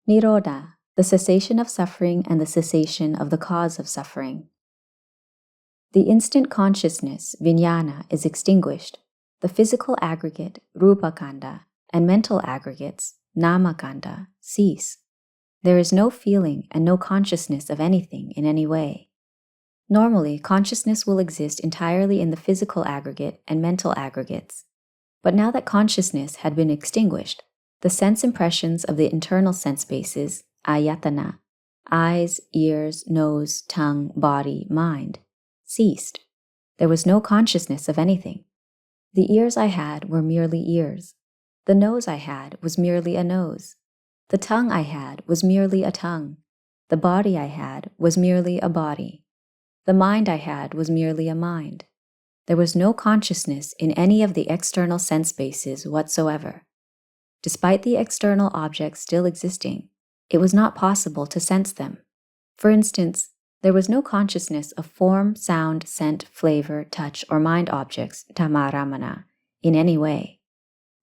Nirodha, the cessation of suffering and the cessation of the cause of suffering. The instant consciousness, vijnana, is extinguished. The physical aggregate, rupa kanda, and mental aggregates, nama kanda, cease. There is no feeling and no consciousness of anything in any way. Normally, consciousness will exist entirely in the physical aggregate and mental aggregates. But now that consciousness had been extinguished, the sense impressions of the internal sense bases, ayatana, eyes, ears, nose, tongue, body, mind, ceased. There was no consciousness of anything. The ears I had were merely ears. The nose I had was merely a nose. The tongue I had was merely a tongue. The body I had was merely a body. The mind I had was merely a mind. There was no consciousness in any of the external sense bases whatsoever. Despite the external objects still existing, it was not possible to sense them. For instance, there was no consciousness of form, sound, scent, flavor, touch, or mind objects, Dhammaram, in any way.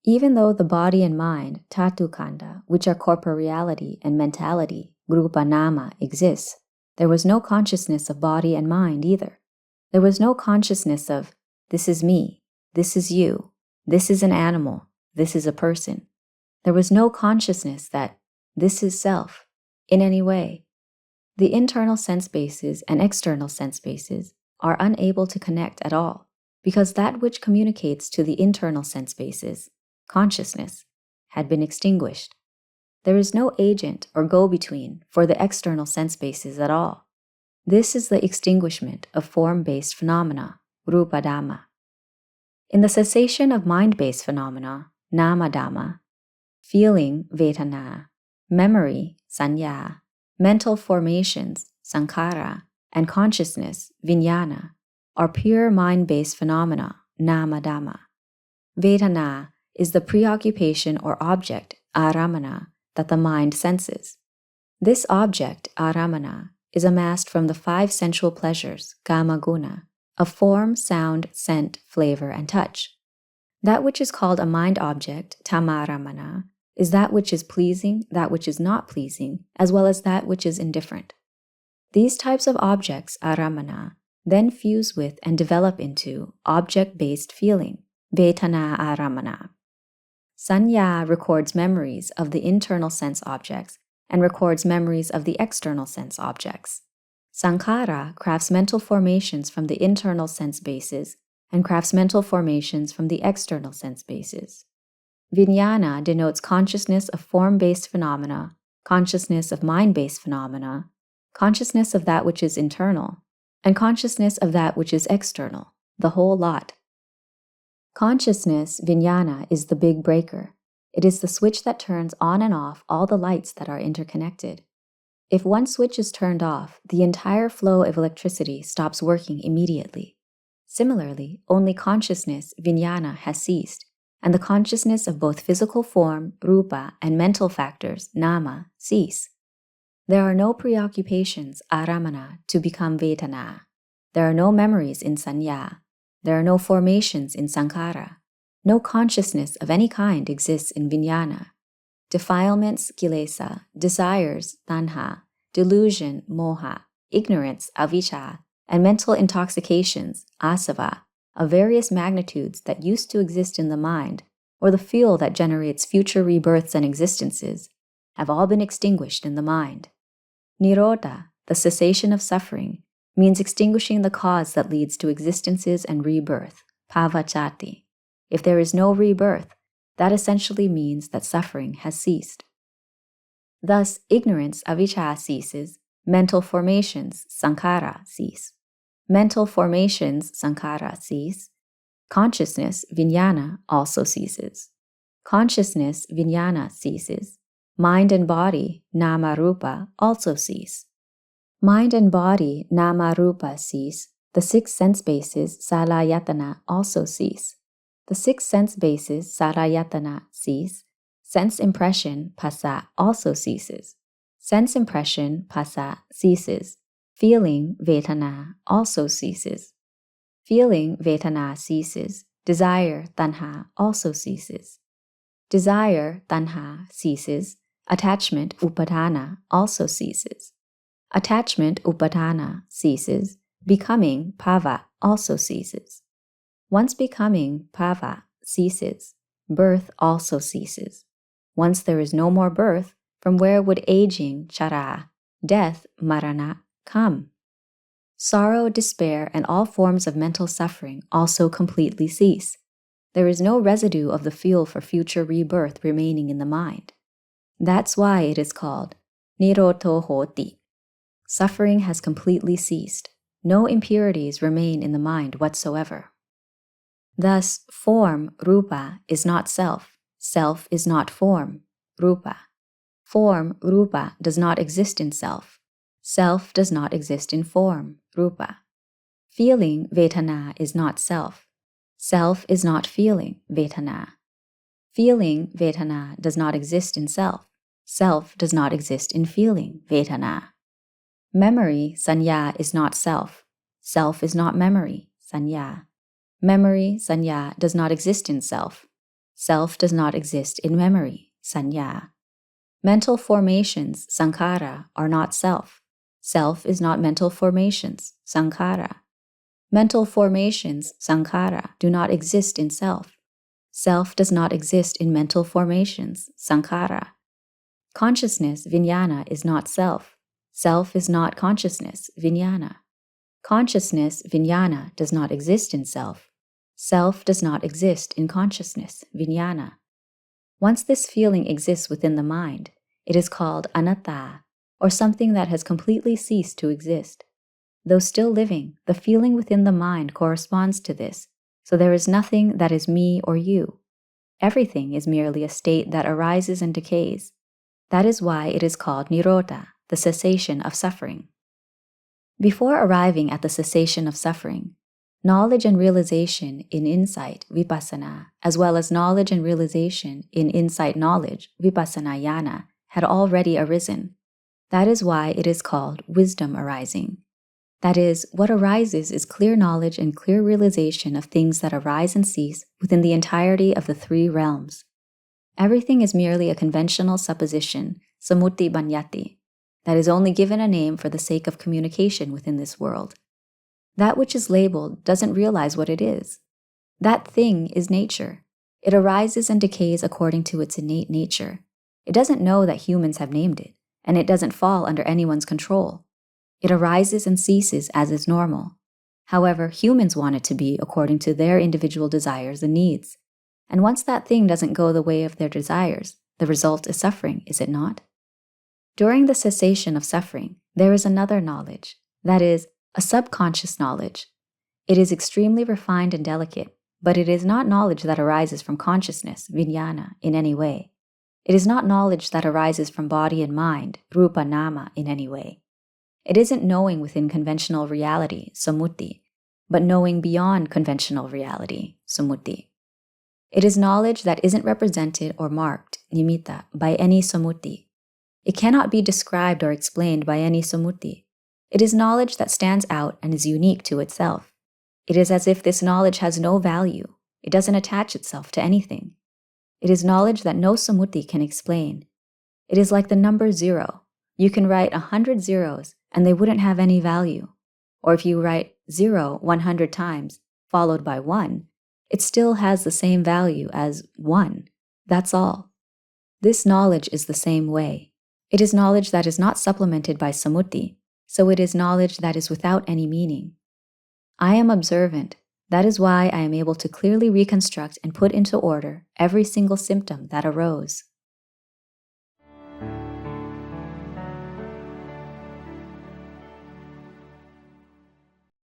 Even though the body and mind, Tatu Kanda, which are corporeality and mentality, Rupa Nama, exists, there was no consciousness of body and mind either. There was no consciousness of, this is me, this is you, this is an animal, this is a person. There was no consciousness that, this is self, in any way. The internal sense bases and external sense bases are unable to connect at all, because that which communicates to the internal sense bases, consciousness, had been extinguished. There is no agent or go-between for the external sense bases at all. This is the extinguishment of form-based phenomena, rupa dhamma. In the cessation of mind-based phenomena, nama dhamma, feeling, vedana, memory, sanya, mental formations, sankhara, and consciousness, vijnana, are pure mind-based phenomena, nama dhamma. Vedana is the preoccupation or object, aramana, that the mind senses. This object, aramana, is amassed from the 5 sensual pleasures, kama guna, of form, sound, scent, flavor, and touch. That which is called a mind object, tamaramana, is that which is pleasing, that which is not pleasing, as well as that which is indifferent. These types of objects, aramana, then fuse with and develop into object-based feeling, vedana aramana. Sanya records memories of the internal sense objects and records memories of the external sense objects. Sankhara crafts mental formations from the internal sense bases and crafts mental formations from the external sense bases. Vijnana denotes consciousness of form-based phenomena, consciousness of mind-based phenomena, consciousness of that which is internal, and consciousness of that which is external, the whole lot. Consciousness, vijnana, is the big breaker. It is the switch that turns on and off all the lights that are interconnected. If one switch is turned off, the entire flow of electricity stops working immediately. Similarly, only consciousness, vijnana, has ceased, and the consciousness of both physical form, rupa, and mental factors, nama, cease. There are no preoccupations, aramana, to become vedana. There are no memories in sanya. There are no formations in sankhara. No consciousness of any kind exists in vijnana. Defilements, kilesa, desires, tanha, delusion, moha, ignorance, avijja, and mental intoxications, asava, of various magnitudes that used to exist in the mind, or the fuel that generates future rebirths and existences, have all been extinguished in the mind. Nirodha, the cessation of suffering, means extinguishing the cause that leads to existences and rebirth, pavachati. If there is no rebirth, that essentially means that suffering has ceased. Thus, ignorance, avijja, ceases, mental formations, sankhara, cease. Mental formations, sankhara, cease. Consciousness, vijnana, also ceases. Consciousness, vijnana, ceases. Mind and body, nama rupa, also cease. Mind and body, nama rupa, cease. The 6 sense bases, salayatana, also cease. The 6 sense bases, salayatana, cease. Sense impression, phassa, also ceases. Sense impression, phassa, ceases. Feeling, vedana, also ceases. Feeling, vedana, ceases. Desire, tanha, also ceases. Desire, tanha, ceases, Attachment, upadana, also ceases. Attachment, upadana, ceases. Becoming, bhava, also ceases. Once becoming, bhava, ceases, birth also ceases. Once there is no more birth, from where would aging, chara, death, marana, come? Sorrow, despair, and all forms of mental suffering also completely cease. There is no residue of the fuel for future rebirth remaining in the mind. That's why it is called Nirodha hoti. Suffering has completely ceased. No impurities remain in the mind whatsoever. Thus, form, rupa, is not self. Self is not form, rupa. Form, rupa, does not exist in self. Self does not exist in form, rupa. Feeling, vedana, is not self. Self is not feeling, vedana. Feeling, vedana, does not exist in self. Self does not exist in feeling, vedana. Memory, sanya, is not self. Self is not memory, sanya. Memory, sanya, does not exist in self. Self does not exist in memory, sanya. Mental formations, sankhara, are not self. Self is not mental formations, sankhara. Mental formations, sankhara, do not exist in self. Self does not exist in mental formations, sankhara. Consciousness, vijnana, is not self. Self is not consciousness, vijnana. Consciousness, vijnana, does not exist in self. Self does not exist in consciousness, vijnana. Once this feeling exists within the mind, it is called anatta, or something that has completely ceased to exist. Though still living, the feeling within the mind corresponds to this, so there is nothing that is me or you. Everything is merely a state that arises and decays. That is why it is called Nirodha, the cessation of suffering. Before arriving at the cessation of suffering, knowledge and realization in insight, vipassana, as well as knowledge and realization in insight knowledge, vipassana jnana, had already arisen. That is why it is called wisdom arising. That is, what arises is clear knowledge and clear realization of things that arise and cease within the entirety of the three realms. Everything is merely a conventional supposition, samutti banyati, that is only given a name for the sake of communication within this world. That which is labeled doesn't realize what it is. That thing is nature. It arises and decays according to its innate nature. It doesn't know that humans have named it, and it doesn't fall under anyone's control. It arises and ceases as is normal. However, humans want it to be according to their individual desires and needs. And once that thing doesn't go the way of their desires, the result is suffering, is it not? During the cessation of suffering, there is another knowledge, that is, a subconscious knowledge. It is extremely refined and delicate, but it is not knowledge that arises from consciousness, vijnana, in any way. It is not knowledge that arises from body and mind, rupa nama, in any way. It isn't knowing within conventional reality, samutti, but knowing beyond conventional reality, samutti. It is knowledge that isn't represented or marked, nimitta, by any samutti. It cannot be described or explained by any samutti. It is knowledge that stands out and is unique to itself. It is as if this knowledge has no value. It doesn't attach itself to anything. It is knowledge that no samutti can explain. It is like the number 0. You can write 100 zeros and they wouldn't have any value. Or if you write 0 100 times, followed by 1, it still has the same value as 1. That's all. This knowledge is the same way. It is knowledge that is not supplemented by samutti, so it is knowledge that is without any meaning. I am observant. That is why I am able to clearly reconstruct and put into order every single symptom that arose.